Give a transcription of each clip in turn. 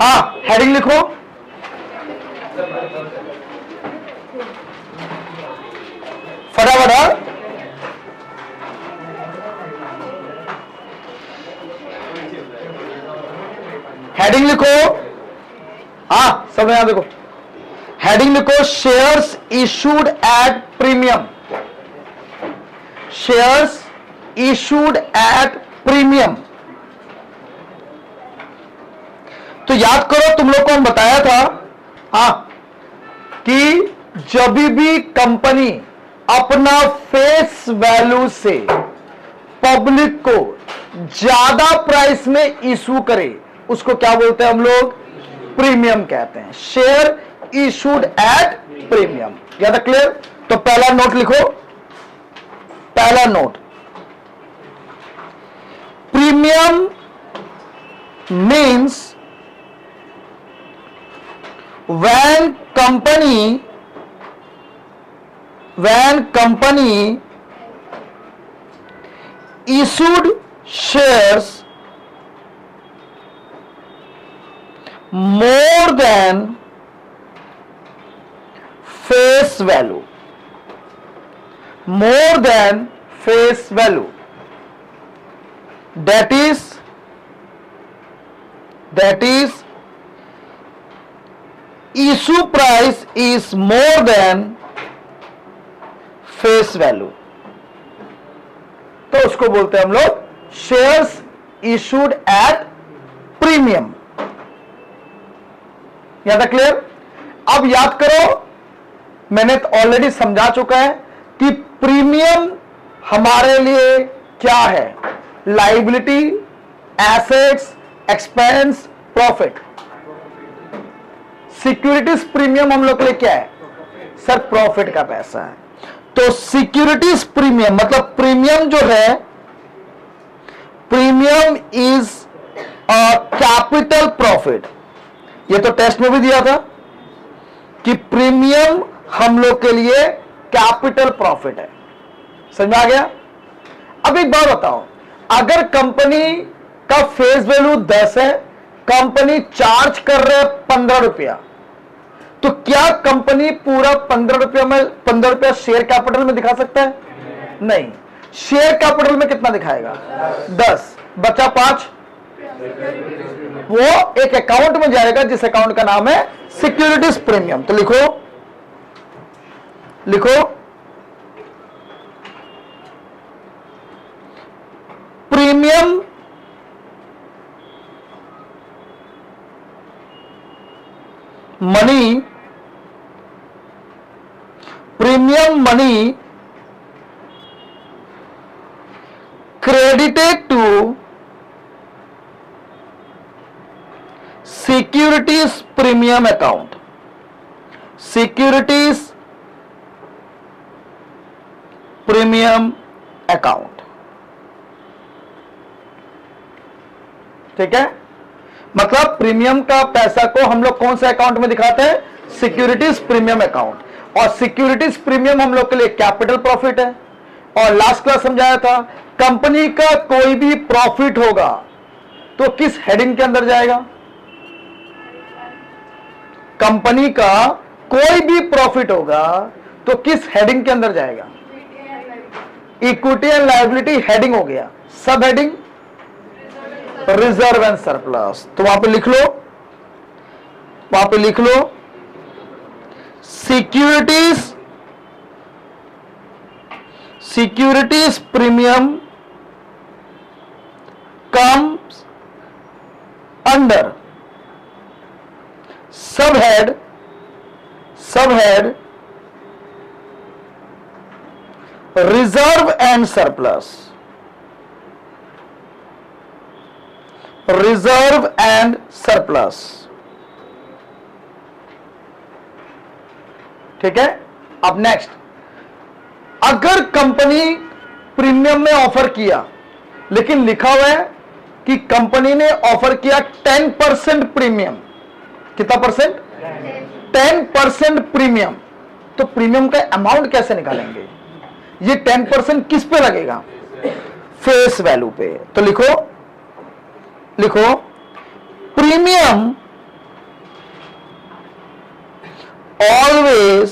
हाँ, हेडिंग लिखो। फटाफट। हेडिंग लिखो। हाँ, सब यहां देखो। हेडिंग लिखो, shares issued at premium. Shares issued at premium. तो याद करो, तुम लोग को हम बताया था हाँ कि जब भी कंपनी अपना फेस वैल्यू से पब्लिक को ज्यादा प्राइस में इशू करे, उसको क्या बोलते हैं हम लोग? प्रीमियम कहते हैं। Share issued at premium. ज्यादा क्लियर? तो पहला नोट लिखो। पहला note, premium means when company issued shares more than face value, that is issue price is more than face value, तो उसको बोलते हैं हम लोग शेयर्स इशूड एट प्रीमियम। याद है? क्लियर? अब याद करो, मैंने ऑलरेडी समझा चुका है कि प्रीमियम हमारे लिए क्या है? Liability, assets, expense, profit. Securities premium हम लोग के लिए क्या है? सर, प्रॉफिट का पैसा है। तो सिक्योरिटीज प्रीमियम मतलब प्रीमियम जो है, premium is a capital profit. ये तो टेस्ट में भी दिया था कि प्रीमियम हम लोग के लिए कैपिटल प्रॉफिट है। समझ में आ गया? अब एक बात बताओ, अगर कंपनी का फेस वैल्यू 10 है, कंपनी चार्ज कर रहे 15 रुपया, तो क्या कंपनी पूरा 15 रुपया शेयर कैपिटल में दिखा सकता है? नहीं। शेयर कैपिटल में कितना दिखाएगा? 10, बचा 5। वो एक अकाउंट में जाएगा जिस अकाउंट का नाम है सिक्योरिटीज प्रीमियम। तो लिखो premium money credited to securities premium account, securities premium account। ठीक है? मतलब प्रीमियम का पैसा को हम लोग कौन से अकाउंट में दिखाते हैं? Securities premium account. और सिक्योरिटीज प्रीमियम हम लोग के लिए कैपिटल प्रॉफिट है। और लास्ट क्लास समझाया था, कंपनी का कोई भी प्रॉफिट होगा तो किस हेडिंग के अंदर जाएगा? कंपनी का कोई भी प्रॉफिट होगा तो किस हेडिंग के अंदर जाएगा? इक्विटी एंड लायबिलिटी हेडिंग हो गया। सब हेडिंग रिजर्व एंड सरप्लस। तो वहां पे लिख लो securities premium comes under subhead reserve and surplus, reserve and surplus। ठीक है? अब नेक्स्ट, अगर कंपनी प्रीमियम में ऑफर किया लेकिन लिखा हुआ है कि कंपनी ने ऑफर किया 10% प्रीमियम, कितना परसेंट? 10% प्रीमियम, तो प्रीमियम का अमाउंट कैसे निकालेंगे? ये 10% किस पे लगेगा? फेस वैल्यू पे। तो लिखो लिखो, premium always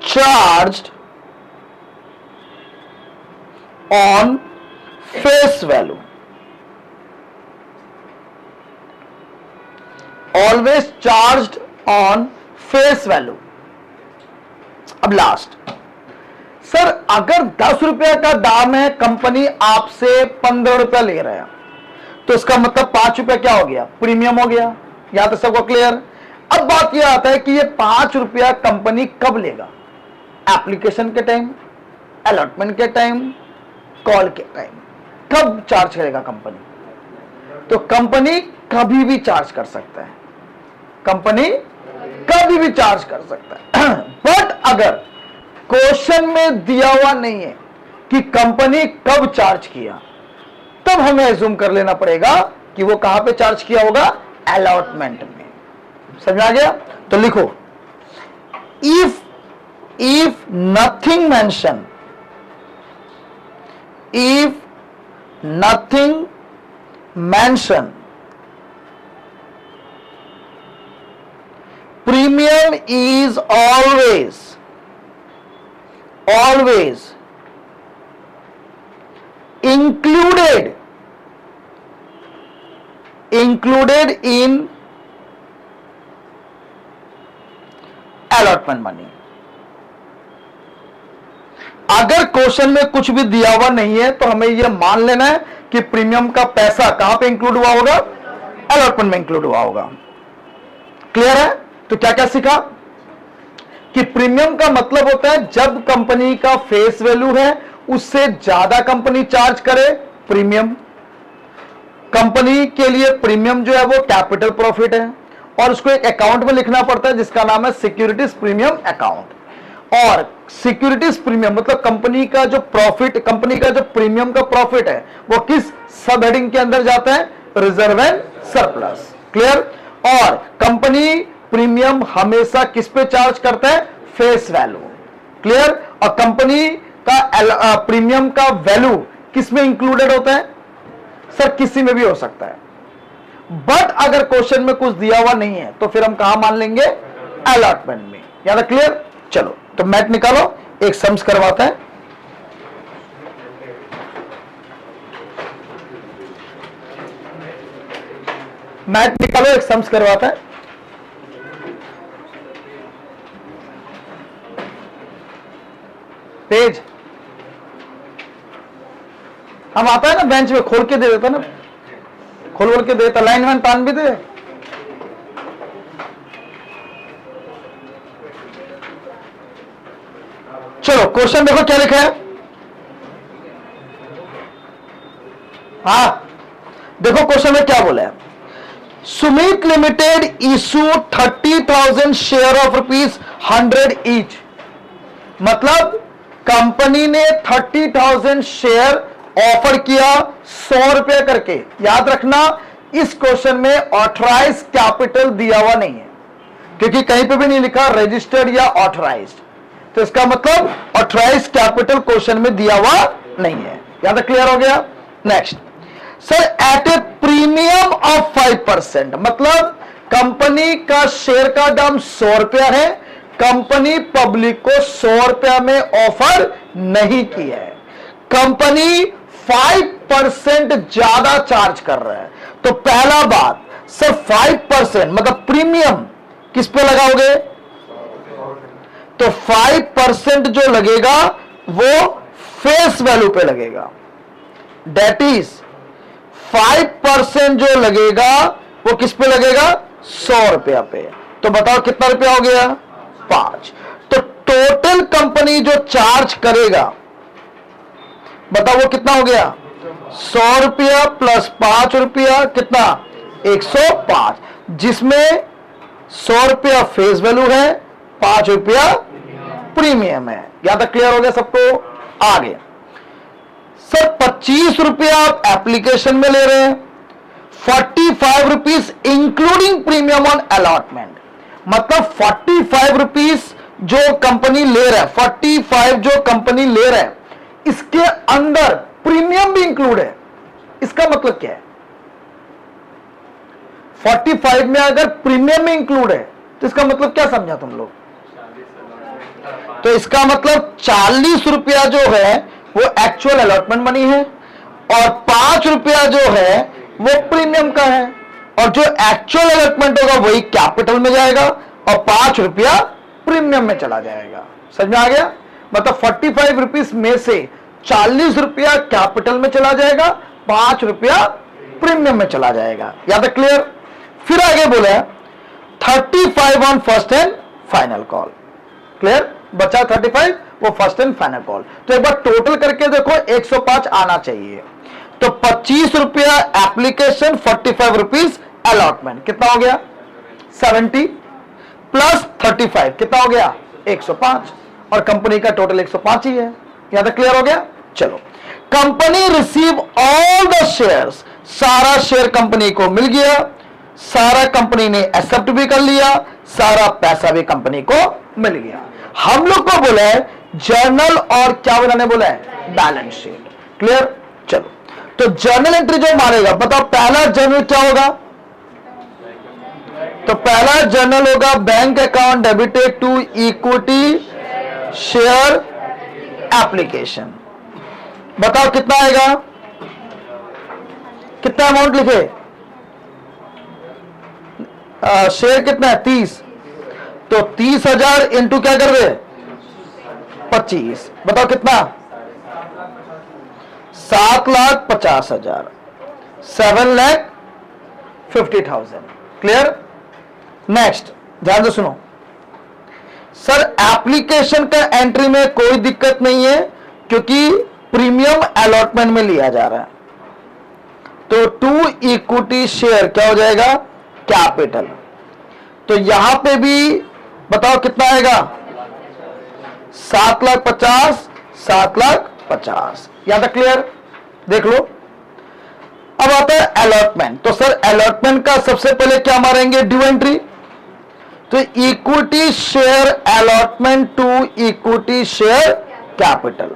charged on face value, always charged on face value. अब लास्ट, सर अगर 10 रुपया का दाम है, कंपनी आपसे 15 रुपया ले रहा है, तो इसका मतलब 5 रुपया क्या हो गया, प्रीमियम हो गया। यहां तक सबको क्लियर। अब बात यह आता है कि ये 5 रुपया कंपनी कब लेगा, एप्लीकेशन के टाइम, अलॉटमेंट के टाइम, कॉल के टाइम, कब चार्ज करेगा कंपनी? तो कंपनी कभी भी चार्ज कर सकता है, कंपनी कभी भी चार्ज कर सकता है। बट अगर क्वेश्चन में दिया हुआ नहीं है कि कंपनी कब चार्ज किया, तब हमें एज्यूम कर लेना पड़ेगा कि वो कहां पे चार्ज किया होगा, अलॉटमेंट में। समझ आ गया? तो लिखो, if nothing mention, if nothing mention, premium is always included in allotment money। अगर क्वेश्चन में कुछ भी दिया हुआ नहीं है तो हमें यह मान लेना है कि प्रीमियम का पैसा कहां पे इंक्लूड हुआ होगा, अलॉटमेंट में इंक्लूड हुआ होगा। क्लियर है? तो क्या क्या सीखा कि प्रीमियम का मतलब होता है जब कंपनी का फेस वैल्यू है उससे ज्यादा कंपनी चार्ज करे, प्रीमियम। कंपनी के लिए प्रीमियम जो है वो कैपिटल प्रॉफिट है और उसको एक अकाउंट में लिखना पड़ता है जिसका नाम है सिक्योरिटीज प्रीमियम अकाउंट। और सिक्योरिटीज प्रीमियम मतलब कंपनी का जो प्रॉफिट, कंपनी का जो प्रीमियम का प्रॉफिट है वो किस सब हेडिंग के अंदर जाता है, रिजर्व एंड सरप्लस। क्लियर? और कंपनी प्रीमियम हमेशा किस पे चार्ज करता है, फेस वैल्यू। क्लियर? और कंपनी का प्रीमियम का वैल्यू किस में इंक्लूडेड होता है, सर किसी में भी हो सकता है। बट अगर क्वेश्चन में कुछ दिया हुआ नहीं है तो फिर हम कहां मान लेंगे, अलॉटमेंट में। याद है? क्लियर? चलो तो मैथ निकालो, एक सम्स करवाता है। मैथ निकालो, एक सम्स करवाता है। पेज हम आता है ना बेंच में, खोल के दे देता ना, खोल के देता, लाइन वन तान भी दे। चलो क्वेश्चन देखो क्या लिखा है। हाँ देखो क्वेश्चन में क्या बोला है, Sumit limited issue 30,000 share of ₹100 each. मतलब कंपनी ने 30,000 शेयर ऑफर किया 100 रुपया करके। याद रखना इस क्वेश्चन में ऑथराइज कैपिटल दिया हुआ नहीं है क्योंकि कहीं पे भी नहीं लिखा रजिस्टर्ड या ऑथराइज्ड, तो इसका मतलब ऑथराइज कैपिटल क्वेश्चन में दिया हुआ नहीं है। याद क्लियर हो गया? Next sir, at a premium of 5%, मतलब कंपनी का शेयर का दाम 100 रुपया है, कंपनी पब्लिक को 100 रुपया में ऑफर नहीं किया है, कंपनी 5% ज्यादा चार्ज कर रहा है। तो पहला बात सर 5% मतलब प्रीमियम किस पे लगाओगे, तो 5% जो लगेगा वो फेस वैल्यू पे लगेगा। डेट इज 5% जो लगेगा वो किस पे लगेगा, 100 रुपया पे। तो बताओ कितना रुपया हो गया, 5। तो टोटल कंपनी जो चार्ज करेगा बताओ वो कितना हो गया, 100 रुपया प्लस 5 रुपया कितना, 105, जिसमें 100 रुपया फेस वैल्यू है, 5 रुपया प्रीमियम है। यहां तक क्लियर हो गया सबको? आगे सर 25 रुपया आप एप्लीकेशन में ले रहे हैं, 45 rupees including premium on allotment. मतलब 45 रुपीज जो कंपनी ले रहा है, 45 जो कंपनी ले रहा है इसके अंदर प्रीमियम भी इंक्लूड है। इसका मतलब क्या है? 45 में अगर प्रीमियम में इंक्लूड है तो इसका मतलब क्या समझा तुम लोग? तो इसका मतलब 40 रुपया जो है वो एक्चुअल अलॉटमेंट मनी है और 5 रुपया जो है वो प्रीमियम का है, और जो एक्चुअल अलॉटमेंट होगा वही कैपिटल में जाएगा और 5 रुपया प्रीमियम में चला जाएगा। समझ में आ गया? मतलब 45 रुपीज में से 40 रुपया कैपिटल में चला जाएगा, 5 रुपया प्रीमियम में चला जाएगा। याद है? क्लियर? फिर आगे बोला 35 on first and final call. Clear? बचा 35, वो फर्स्ट एंड फाइनल कॉल। तो एक बार टोटल करके देखो 105 आना चाहिए। तो 25 रुपया एप्लीकेशन, 45 रुपीज अलॉटमेंट, कितना हो गया? 70 प्लस 35 कितना हो गया? 105, और कंपनी का टोटल 105 ही है। यहां तक क्लियर हो गया? चलो, company receive all the shares, सारा शेयर कंपनी को मिल गया, सारा कंपनी ने एक्सेप्ट भी कर लिया, सारा पैसा भी कंपनी को मिल गया। हम लोग को बोला है जर्नल और क्या बनाने बोला है? Balance sheet. क्लियर? चलो, तो जर्नल एंट्री जो मारेगा, बताओ पहला जर्नल क्या होगा? तो पहला जर्नल होगा bank account debited to equity share application. बताओ कितना आएगा? कितना अमाउंट लिखे? शेयर कितना है? 30। तो 30,000 इंटू क्या कर रहे? 25। बताओ कितना? 7,50,000, 7,50,000। क्लियर? नेक्स्ट ध्यान से सुनो सर, एप्लीकेशन का एंट्री में कोई दिक्कत नहीं है क्योंकि प्रीमियम अलॉटमेंट में लिया जा रहा है। तो टू इक्विटी शेयर क्या हो जाएगा? कैपिटल। तो यहां पे भी बताओ कितना आएगा? 7,50,000, 7,50,000। यहां तक क्लियर? देख लो। अब आता है अलॉटमेंट। तो सर अलॉटमेंट का सबसे पहले क्या मारेंगे? Due entry. तो equity share allotment to equity share capital,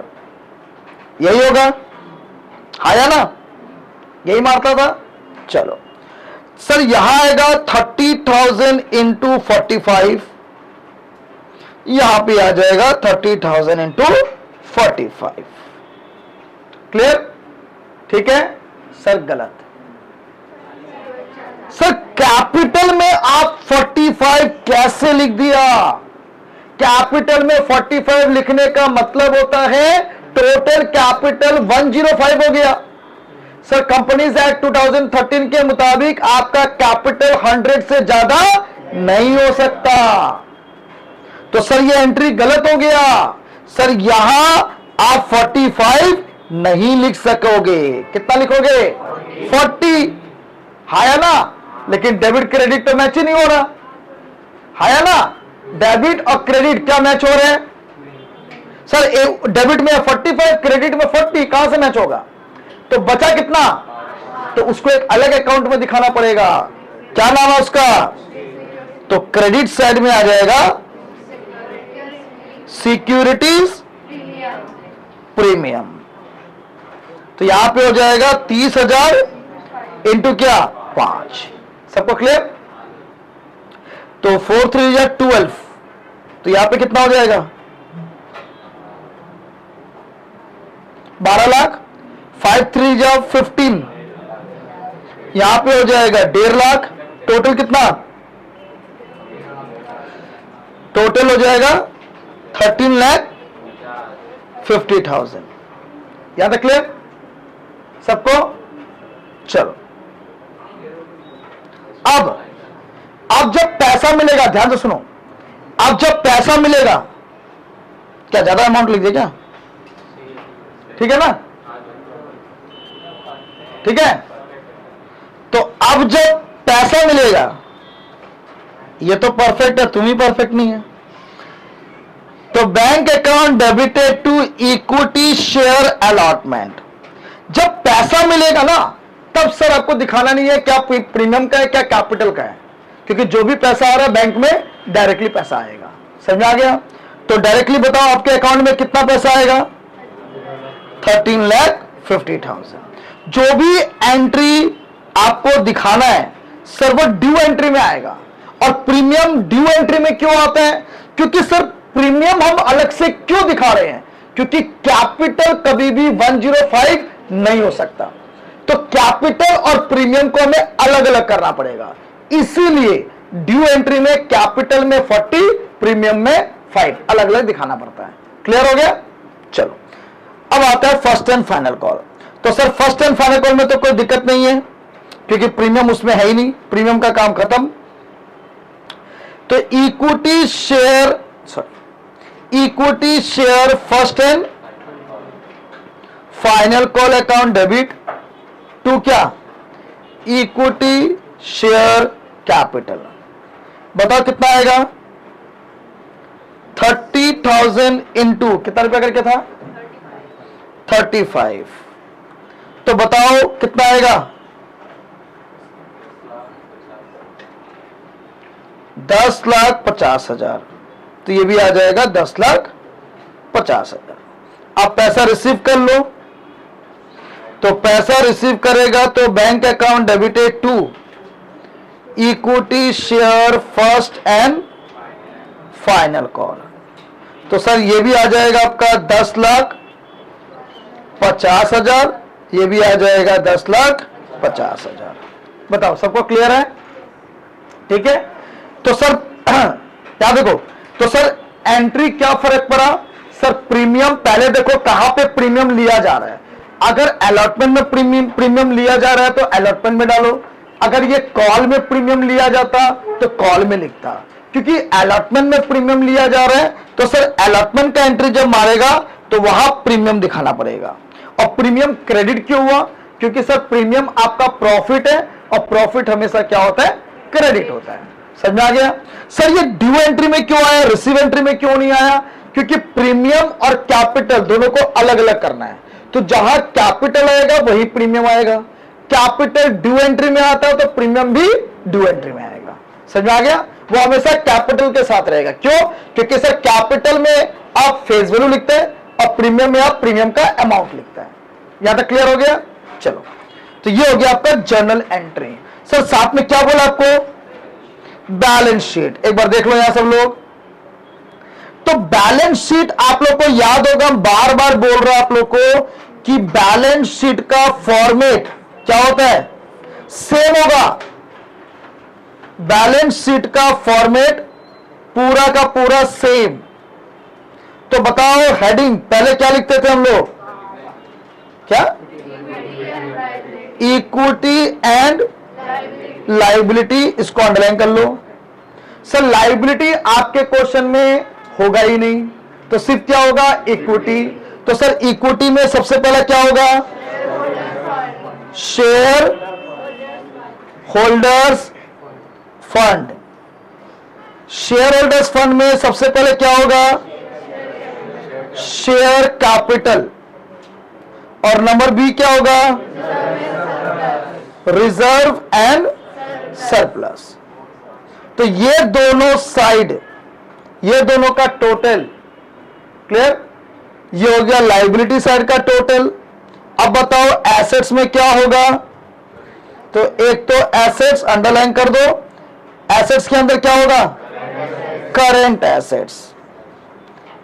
यही होगा, आया ना? यही मारता था। चलो सर, यहां आएगा 30,000 इंटू 45, यहां पे आ जाएगा 30,000 इंटू 45। क्लियर? ठीक है सर? गलत। सर कैपिटल में आप 45 कैसे लिख दिया? कैपिटल में 45 लिखने का मतलब होता है टोटल कैपिटल 105 हो गया। सर कंपनीज एक्ट 2013 के मुताबिक आपका कैपिटल 100 से ज्यादा नहीं हो सकता। तो सर ये एंट्री गलत हो गया। सर यहां आप 45 नहीं लिख सकोगे। कितना लिखोगे? 40। हाया ना? लेकिन डेबिट क्रेडिट तो मैच ही नहीं हो रहा। हाया ना? डेबिट और क्रेडिट क्या मैच हो रहे हैं? सर डेबिट में 45, क्रेडिट में 40, कहां से मैच होगा? तो बचा कितना? तो उसको एक अलग अकाउंट में दिखाना पड़ेगा। क्या नाम है उसका? तो क्रेडिट साइड में आ जाएगा सिक्योरिटीज प्रीमियम। तो यहां पे हो जाएगा 30,000 इंटू क्या? 5। सबको क्लियर? तो 4 3 या 12। तो यहां पे कितना हो जाएगा? 12 लाख। 5 3 या 15, यहां पे हो जाएगा 1.5 लाख। टोटल कितना? टोटल हो जाएगा 13,50,000। यहां तक क्लियर सबको? चलो, अब जब पैसा मिलेगा, ध्यान से सुनो, अब जब पैसा मिलेगा, क्या ज्यादा अमाउंट लिख दे क्या? ठीक है ना? ठीक है? तो अब जब पैसा मिलेगा, ये तो परफेक्ट है, तुम ही परफेक्ट नहीं है। तो bank account debited to equity share allotment, जब पैसा मिलेगा ना, तब सर आपको दिखाना नहीं है क्या प्रीमियम का है क्या कैपिटल का है, क्योंकि जो भी पैसा आ रहा है बैंक में डायरेक्टली पैसा आएगा। समझ आ गया? तो डायरेक्टली बताओ आपके अकाउंट में कितना पैसा आएगा? 13,50,000। जो भी एंट्री आपको दिखाना है सर वो ड्यू एंट्री में आएगा। और प्रीमियम ड्यू एंट्री में क्यों आता है? क्योंकि सर प्रीमियम हम अलग से क्यों दिखा रहे हैं? क्योंकि कैपिटल कभी भी 105 नहीं हो सकता, तो कैपिटल और प्रीमियम को हमें अलग अलग करना पड़ेगा। इसीलिए ड्यू एंट्री में कैपिटल में 40, प्रीमियम में 5 अलग अलग दिखाना पड़ता है। क्लियर हो गया? चलो अब आता है फर्स्ट एंड फाइनल कॉल। तो sir first and final call में तो कोई दिक्कत नहीं है क्योंकि प्रीमियम उसमें है ही नहीं, प्रीमियम का काम खत्म। तो equity share first and final call account debit to क्या? Equity share capital. बताओ कितना आएगा? 30,000 इंटू कितना रुपया करके था? 35। तो बताओ कितना आएगा? 10,50,000। तो ये भी आ जाएगा 10,50,000। आप पैसा रिसीव कर लो। तो पैसा रिसीव करेगा तो bank account debited to equity share first and final call. तो सर ये भी आ जाएगा आपका 10,50,000, ये भी आ जाएगा 10,50,000। बताओ सबको क्लियर है? ठीक है। तो सर क्या देखो, तो सर एंट्री क्या फर्क पड़ा? सर प्रीमियम पहले देखो कहां पे प्रीमियम लिया जा रहा है। अगर अलॉटमेंट में प्रीमियम लिया जा रहा है तो अलॉटमेंट में डालो, अगर ये कॉल में प्रीमियम लिया जाता तो कॉल में लिखता। क्योंकि अलॉटमेंट में प्रीमियम लिया जा रहा है तो सर अलॉटमेंट का एंट्री जब मारेगा तो वहां प्रीमियम दिखाना पड़ेगा। और प्रीमियम क्रेडिट क्यों हुआ? क्योंकि सर प्रीमियम आपका प्रॉफिट है और प्रॉफिट हमेशा क्या होता है? क्रेडिट होता है। समझ में आ गया? सर ये ड्यू एंट्री में क्यों आया, रिसीव एंट्री में क्यों नहीं आया? क्योंकि प्रीमियम और कैपिटल दोनों को अलग अलग करना है। तो जहां कैपिटल आएगा वही प्रीमियम आएगा। कैपिटल ड्यू एंट्री में आता है तो प्रीमियम भी ड्यू एंट्री में आएगा। समझ में आ गया? वो हमेशा कैपिटल के साथ रहेगा। क्यों? क्योंकि सर कैपिटल में आप फेस वैल्यू लिखते हैं और प्रीमियम में आप प्रीमियम का अमाउंट लिखते हैं। यहां तक क्लियर हो गया? चलो तो ये हो गया आपका जर्नल एंट्री। सर साथ में क्या बोला आपको? Balance sheet. एक बार देख लो यहां सब लोग। तो बैलेंस शीट आप लोग को याद होगा, बार बार बोल रहा हूं आप लोग को कि बैलेंस शीट का फॉर्मेट क्या होता है? सेम होगा। बैलेंस शीट का फॉर्मेट पूरा का पूरा सेम। तो बताओ हेडिंग पहले क्या लिखते थे हम लोग? क्या? Equity and liability. इसको अंडरलाइन कर लो। सर लाइबिलिटी आपके क्वेश्चन में होगा ही नहीं, तो सिर्फ क्या होगा? इक्विटी। तो सर इक्विटी में सबसे पहले क्या होगा? Share holders fund. Share holders fund में सबसे पहले क्या होगा? Share capital. और नंबर बी क्या होगा? Reserve and surplus. तो ये दोनों साइड, ये दोनों का टोटल। क्लियर? ये हो गया लाइबिलिटी साइड का टोटल। अब बताओ एसेट्स में क्या होगा? तो एक तो एसेट्स अंडरलाइन कर दो। एसेट्स के अंदर क्या होगा? Current assets.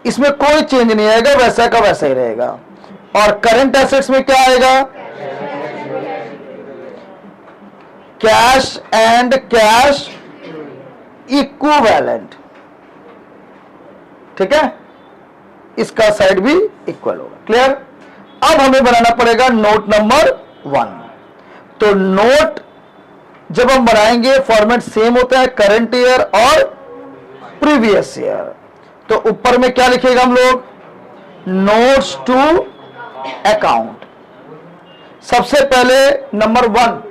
इसमें कोई चेंज नहीं आएगा, वैसा का वैसा ही रहेगा। और करंट एसेट्स में क्या आएगा? Cash and cash equivalent. ठीक है? इसका साइड भी इक्वल होगा। क्लियर? अब हमें बनाना पड़ेगा नोट नंबर 1। तो नोट जब हम बनाएंगे फॉर्मेट सेम होता है, करंट ईयर और प्रीवियस ईयर। तो ऊपर में क्या लिखेगा हम लोग? Notes to account. सबसे पहले नंबर 1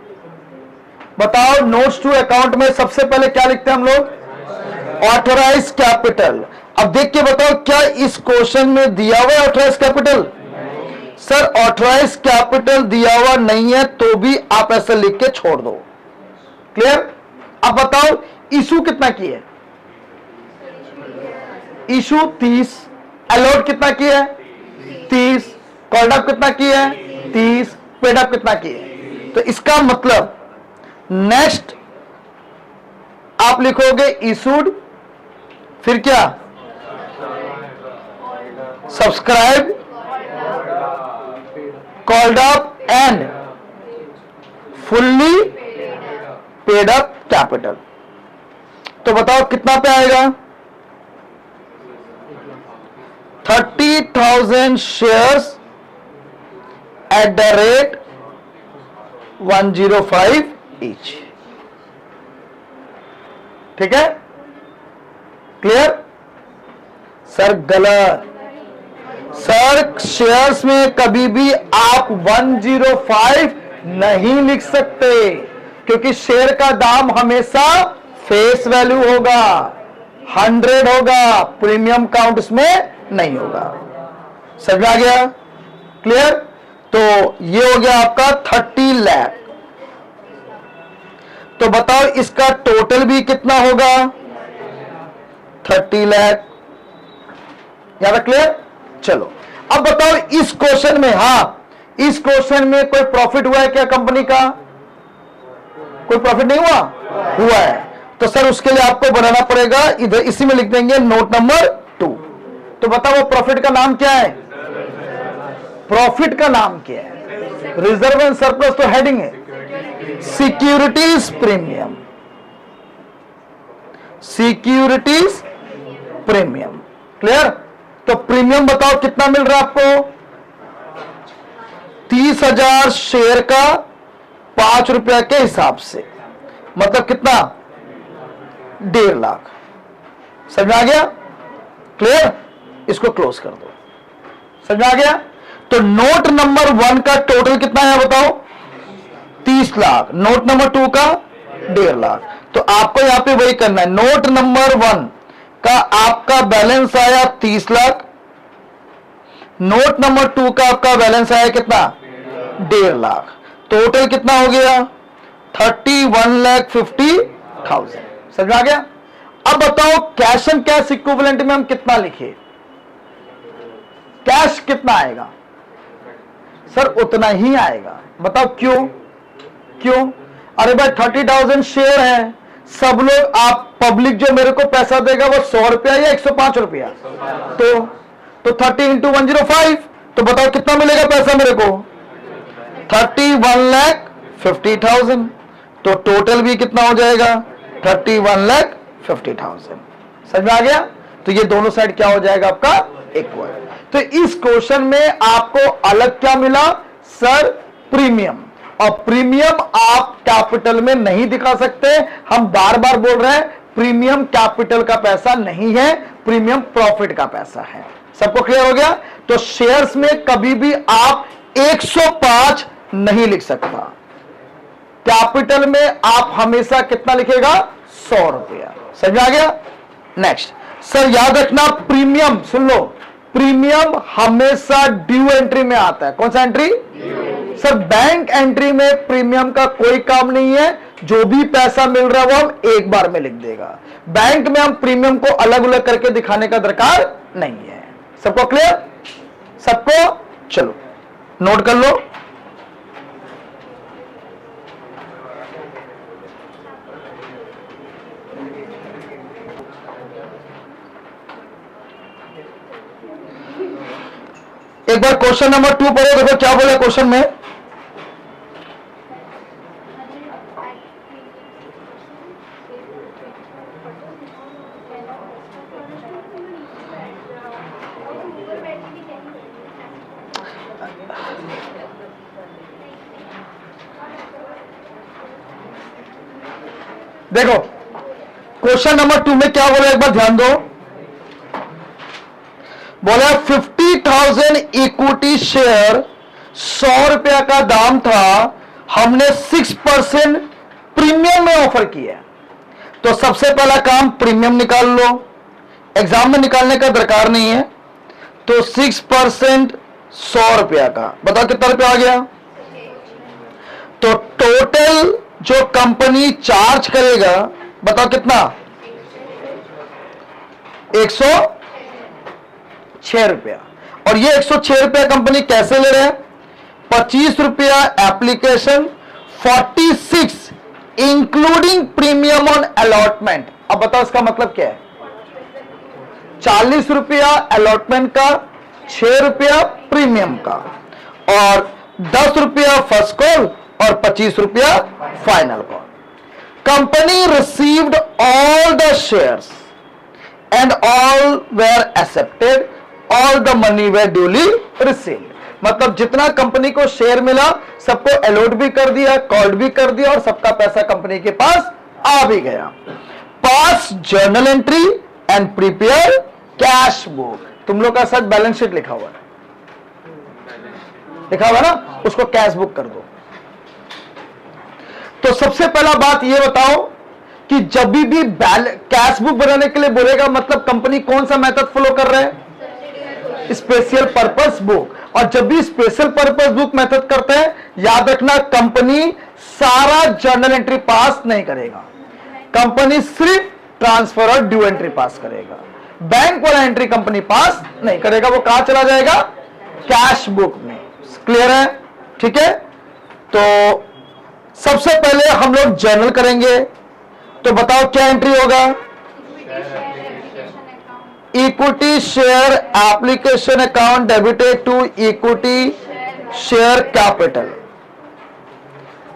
बताओ, नोट्स टू अकाउंट में सबसे पहले क्या लिखते हैं हम लोग? Authorise capital. अब देख के बताओ क्या इस क्वेश्चन में दिया हुआ है authorise capital? Sir authorise capital दिया हुआ नहीं है तो भी आप ऐसे लिख के छोड़ दो। क्लियर? अब बताओ इशू कितना की है? इशू 30। अलॉट कितना की है? 30। कॉल्ड अप कितना की है? 30। पेड अप कितना किए। तो इसका मतलब नेक्स्ट आप लिखोगे इशूड, फिर क्या, subscribe, called up and fully paid up capital. तो बताओ कितना पे आएगा, 30,000 shares at the rate 105 each. ठीक है, क्लियर। सर गलत, सर शेयर्स में कभी भी आप 105 नहीं लिख सकते, क्योंकि शेयर का दाम हमेशा फेस वैल्यू होगा, 100 होगा, प्रीमियम काउंट इसमें नहीं होगा। समझ में आ गया, क्लियर। तो ये हो गया आपका 30 लाख। तो बताओ इसका टोटल भी कितना होगा, 30 लाख। यहां तक क्लियर। चलो अब बताओ इस क्वेश्चन में, इस क्वेश्चन में कोई प्रॉफिट हुआ है क्या कंपनी का, कोई प्रॉफिट नहीं हुआ, हुआ है। तो सर उसके लिए आपको बनाना पड़ेगा, इधर इसी में लिख देंगे नोट नंबर 2। तो बताओ वो प्रॉफिट का नाम क्या है, प्रॉफिट का नाम क्या है, रिजर्व एंड सरप्लस तो हेडिंग है, securities premium, securities premium. Clear. तो प्रीमियम बताओ कितना मिल रहा है आपको, 30,000 शेयर का 5 रुपया के हिसाब से, मतलब कितना, 1.5 लाख। समझ में आ गया, क्लियर। इसको क्लोज कर दो। समझ में आ गया। तो नोट नंबर 1 का टोटल कितना है बताओ, 30 लाख। नोट नंबर 2 का 1.5 लाख। तो आपको यहां पे वही करना है, नोट नंबर 1 का आपका बैलेंस आया 30 लाख, नोट नंबर 2 का आपका बैलेंस आया कितना, 1.5 लाख। टोटल कितना हो गया, 31,50,000। समझ में आ गया। अब बताओ कैश एंड कैश इक्विवेलेंट में हम कितना लिखे, कैश कितना आएगा, सर उतना ही आएगा। बताओ क्यों, क्यों, अरे भाई 30,000 शेयर है, सब लोग, आप पब्लिक जो मेरे को पैसा देगा वो 100 रुपया या 105 रुपया, तो 30 इंटू 105, तो बताओ कितना मिलेगा पैसा मेरे को, 31,50,000। तो टोटल भी कितना हो जाएगा, 31,50,000। समझ में आ गया। तो ये दोनों साइड क्या हो जाएगा आपका, इक्वल। तो इस क्वेश्चन में आपको अलग क्या मिला, सर प्रीमियम। और प्रीमियम आप कैपिटल में नहीं दिखा सकते, हम बार बार बोल रहे हैं प्रीमियम कैपिटल का पैसा नहीं है, प्रीमियम प्रॉफिट का पैसा है। सबको क्लियर हो गया। तो शेयर्स में कभी भी आप 105 नहीं लिख सकता, कैपिटल में आप हमेशा कितना लिखेगा, 100 रुपया। समझ आ गया। नेक्स्ट सर याद रखना, प्रीमियम सुन लो, प्रीमियम हमेशा ड्यू एंट्री में आता है। कौन सा एंट्री, सर बैंक एंट्री में प्रीमियम का कोई काम नहीं है, जो भी पैसा मिल रहा है वो हम एक बार में लिख देगा। बैंक में हम प्रीमियम को अलग अलग करके दिखाने का दरकार नहीं है। सबको क्लियर, सबको, चलो नोट कर लो। एक बार क्वेश्चन नंबर 2 पढ़ो, देखो क्या बोला क्वेश्चन में। देखो क्वेश्चन नंबर 2 में क्या बोला, एक बार ध्यान दो। बोला 50,000 इक्विटी शेयर, 100 रुपया का दाम था, हमने 6% प्रीमियम में ऑफर किया। तो सबसे पहला काम प्रीमियम निकाल लो, एग्जाम में निकालने का दरकार नहीं है। तो 6% 100 रुपया का, बताओ कितना रुपया आ गया। तो टोटल जो कंपनी चार्ज करेगा बताओ कितना, 106 रुपया। और ये 106 रुपया कंपनी कैसे ले रहे हैं, ₹25 application, 46 including premium on allotment. अब बताओ इसका मतलब क्या है? ₹40 अलॉटमेंट का, ₹6 प्रीमियम का, और ₹10 फर्स्ट कॉल और ₹25 final call. Company received all the shares and all were accepted, all the money were duly received. मतलब जितना कंपनी को शेयर मिला सबको अलॉट भी कर दिया, कॉल्ड भी कर दिया, और सबका पैसा कंपनी के पास आ भी गया। पास journal entry and prepare cash book. तुम लोग का साथ बैलेंस शीट लिखा हुआ है, लिखा हुआ ना, उसको कैश बुक कर दो। तो सबसे पहला बात ये बताओ कि जब भी कैश बुक बनाने के लिए बोलेगा, मतलब कंपनी कौन सा मेथड फॉलो कर रहे हैं? Special purpose book. और जब भी स्पेशल पर्पस बुक मेथड करते हैं, याद रखना कंपनी सारा जर्नल एंट्री पास नहीं करेगा, कंपनी सिर्फ ट्रांसफर और ड्यू एंट्री पास करेगा। बैंक वाला एंट्री कंपनी पास नहीं करेगा, वो कहां चला जाएगा? कैश बुक में। क्लियर है? ठीक है। तो सबसे पहले हम लोग जर्नल करेंगे, तो बताओ क्या एंट्री होगा? Equity share application account debited to equity share capital.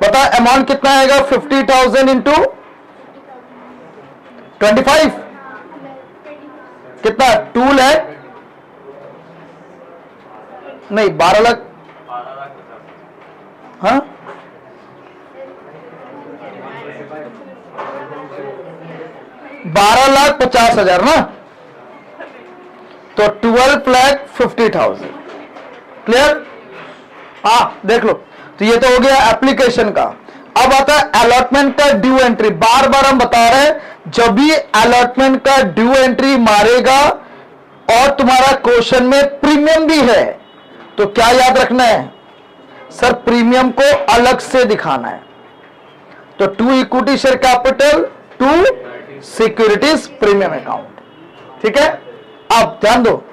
बताओ अमाउंट कितना आएगा? 50,000 इंटू 25 कितना? 2 लाख नहीं, 12 लाख। हाँ, ₹12,50,000 ना, तो 12,50,000। क्लियर? हाँ, देख लो। तो ये तो हो गया एप्लीकेशन का। अब आता है अलॉटमेंट का ड्यू एंट्री। बार बार हम बता रहे हैं, जब भी अलॉटमेंट का ड्यू एंट्री मारेगा और तुम्हारा क्वेश्चन में प्रीमियम भी है, तो क्या याद रखना है? सर प्रीमियम को अलग से दिखाना है। तो to equity share capital, to securities premium account. ठीक है। अब ध्यान दो,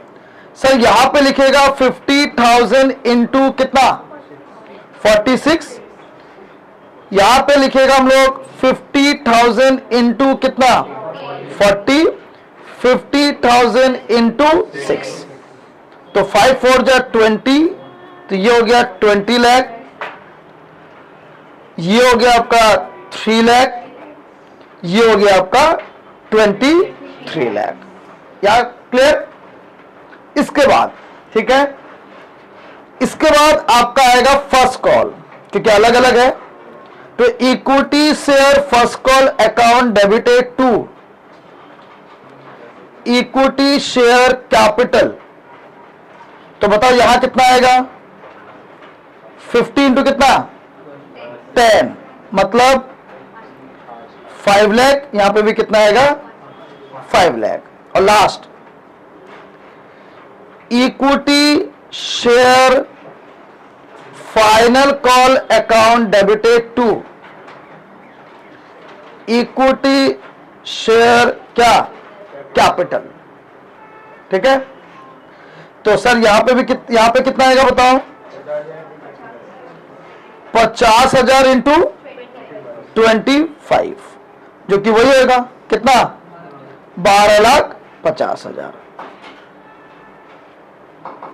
सर यहां पे लिखेगा 50,000 इंटू कितना? 46। यहां पे लिखेगा हम लोग 50,000 इंटू कितना? 40। 50,000 इंटू 6, तो 5 4 जा 20, तो ये हो गया 20 लाख। ये हो गया आपका 3 लाख। ये हो गया आपका 23 लाख। या क्लियर? इसके बाद, ठीक है, इसके बाद आपका आएगा फर्स्ट कॉल, क्योंकि अलग अलग है। तो equity share first call account debited to equity share capital. तो बताओ यहां कितना आएगा? 50 इंटू कितना? 10, मतलब 5 लाख। यहां पे भी कितना आएगा? 5 लाख। और last equity share final call account debited to equity share क्या? कैपिटल। ठीक है। तो सर यहां पे भी यहां पे कितना आएगा बताओ? 50,000 इंटू 25, जो कि वही होगा कितना? 12,50,000।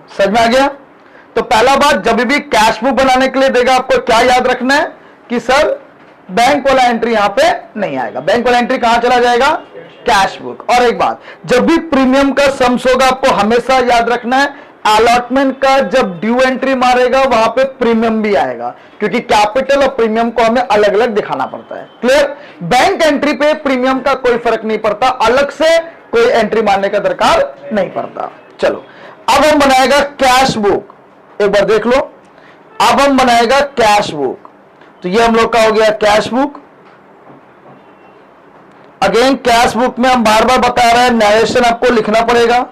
समझ में आ गया? तो पहला बात, जब भी कैश बुक बनाने के लिए देगा आपको क्या याद रखना है कि सर बैंक वाला एंट्री यहां पे नहीं आएगा। बैंक वाला एंट्री कहां चला जाएगा? Cash book. और एक बात, जब भी प्रीमियम का सम्स होगा आपको हमेशा याद रखना है, अलॉटमेंट का जब ड्यू एंट्री मारेगा वहां पे प्रीमियम भी आएगा, क्योंकि कैपिटल और प्रीमियम को हमें अलग अलग दिखाना पड़ता है। क्लियर? बैंक एंट्री पे प्रीमियम का कोई फर्क नहीं पड़ता, अलग से कोई एंट्री मारने का दरकार नहीं पड़ता। चलो अब हम बनाएगा कैश बुक। एक बार देख लो, अब हम बनाएगा कैश बुक। तो ये हम लोग का हो गया cash book. Again cash book में हम बार बार बता रहे हैं, नरेशन आपको लिखना पड़ेगा।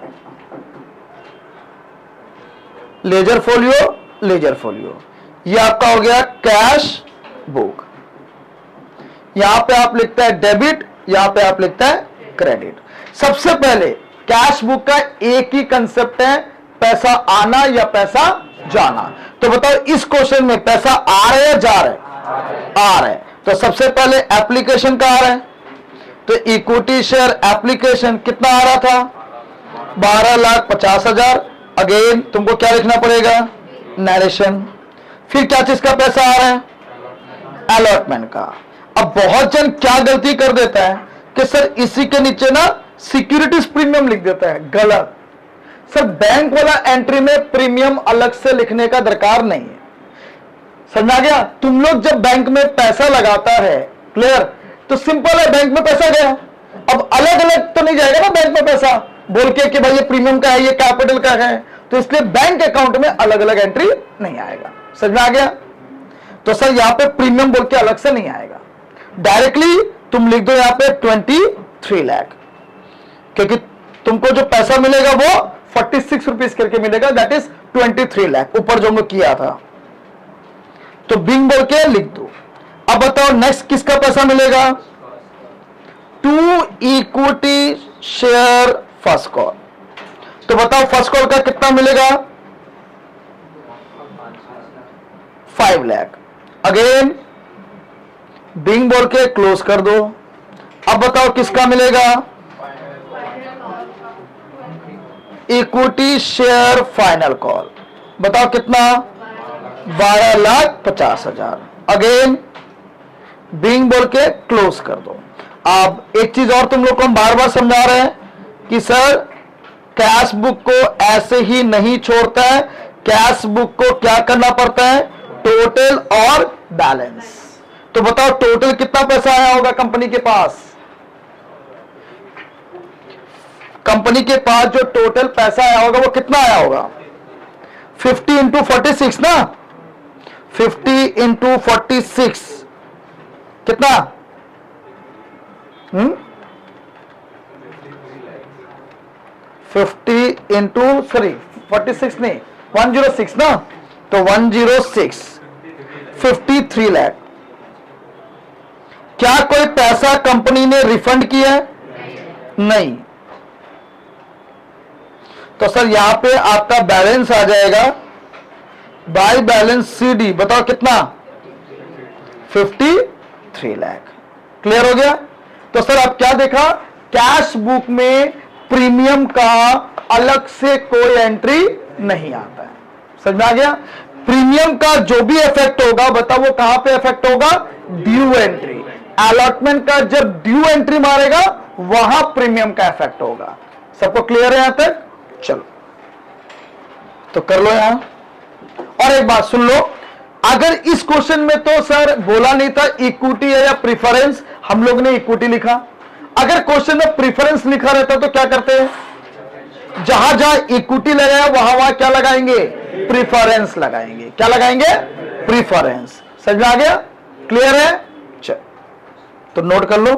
लेजर फोलियो, लेजर फोलियो, ये आपका हो गया कैश बुक। यहां पे आप लिखता है डेबिट, यहां पे आप लिखता है क्रेडिट। सबसे पहले कैश बुक का एक ही कंसेप्ट है, पैसा आना या पैसा जाना। तो बताओ इस क्वेश्चन में पैसा आ रहा है या जा रहा है? आ रहा है। तो सबसे पहले एप्लीकेशन का आ रहा है, तो इक्विटी शेयर एप्लीकेशन कितना आ रहा था? 12,50,000। अगेन तुमको क्या लिखना पड़ेगा? नरेशन। फिर क्या चीज का पैसा आ रहा है? अलॉटमेंट का। अब बहुत जन क्या गलती कर देता है कि सर इसी के नीचे ना सिक्योरिटीज प्रीमियम लिख देता है। गलत। सर बैंक वाला एंट्री में प्रीमियम अलग से लिखने का दरकार नहीं है। समझ आ गया? तुम लोग जब बैंक में पैसा लगाता है, क्लियर, तो सिंपल है, बैंक में पैसा गया। अब अलग अलग तो नहीं जाएगा ना बैंक में पैसा बोल के कि भाई ये प्रीमियम का है, ये कैपिटल का है, तो इसलिए बैंक अकाउंट में अलग अलग एंट्री नहीं आएगा। समझ में आ गया? तो सर यहां पे प्रीमियम बोल के अलग से नहीं आएगा, डायरेक्टली तुम लिख दो यहां पे 23 लाख, क्योंकि तुमको जो पैसा मिलेगा वो 46 रुपीज करके मिलेगा, दैट इज 23 लाख, ऊपर जो हमने किया था। तो बिंग बोल के लिख दो। अब बताओ नेक्स्ट किसका पैसा मिलेगा? 2 इक्विटी शेयर फर्स्ट कॉल। तो बताओ फर्स्ट कॉल का कितना मिलेगा? 5 लाख। अगेन बिंग बोल के क्लोज कर दो। अब बताओ किसका मिलेगा? Equity share final call. बताओ कितना? 12,50,000। अगेन बिंग बोल के क्लोज कर दो। अब एक चीज और तुम लोग को हम बार बार समझा रहे हैं कि सर कैश बुक को ऐसे ही नहीं छोड़ता है, कैश बुक को क्या करना पड़ता है? टोटल और बैलेंस। तो बताओ टोटल कितना पैसा आया होगा कंपनी के पास? कंपनी के पास जो टोटल पैसा आया होगा वो कितना आया होगा? 50 इंटू 46 ना, 50 इंटू 46 कितना? 50 इंटू 46 नहीं, 106 ना, तो 106, 53 लाख। क्या कोई पैसा कंपनी ने रिफंड किया है? नहीं। तो सर यहां पे आपका बैलेंस आ जाएगा बाय बैलेंस सीडी। बताओ कितना? 53 लाख। क्लियर हो गया? तो सर अब क्या देखा? कैश बुक में प्रीमियम का अलग से कोई एंट्री नहीं आता है। समझ में आ गया? प्रीमियम का जो भी इफेक्ट होगा, बताओ वो कहां पे इफेक्ट होगा? Due entry. अलॉटमेंट का जब ड्यू एंट्री मारेगा वहां प्रीमियम का इफेक्ट होगा। सबको क्लियर है यहां तक? चलो तो कर लो यहां। और एक बात सुन लो, अगर इस क्वेश्चन में तो सर बोला नहीं था इक्विटी है या प्रीफरेंस, हम लोग ने इक्विटी लिखा। अगर क्वेश्चन में प्रीफरेंस लिखा रहता तो क्या करते हैं? जहां जहां इक्विटी लगाया वहां वहां क्या लगाएंगे? प्रीफरेंस लगाएंगे। क्या लगाएंगे? प्रीफरेंस। समझ में आ गया? क्लियर है? चल तो नोट कर लो।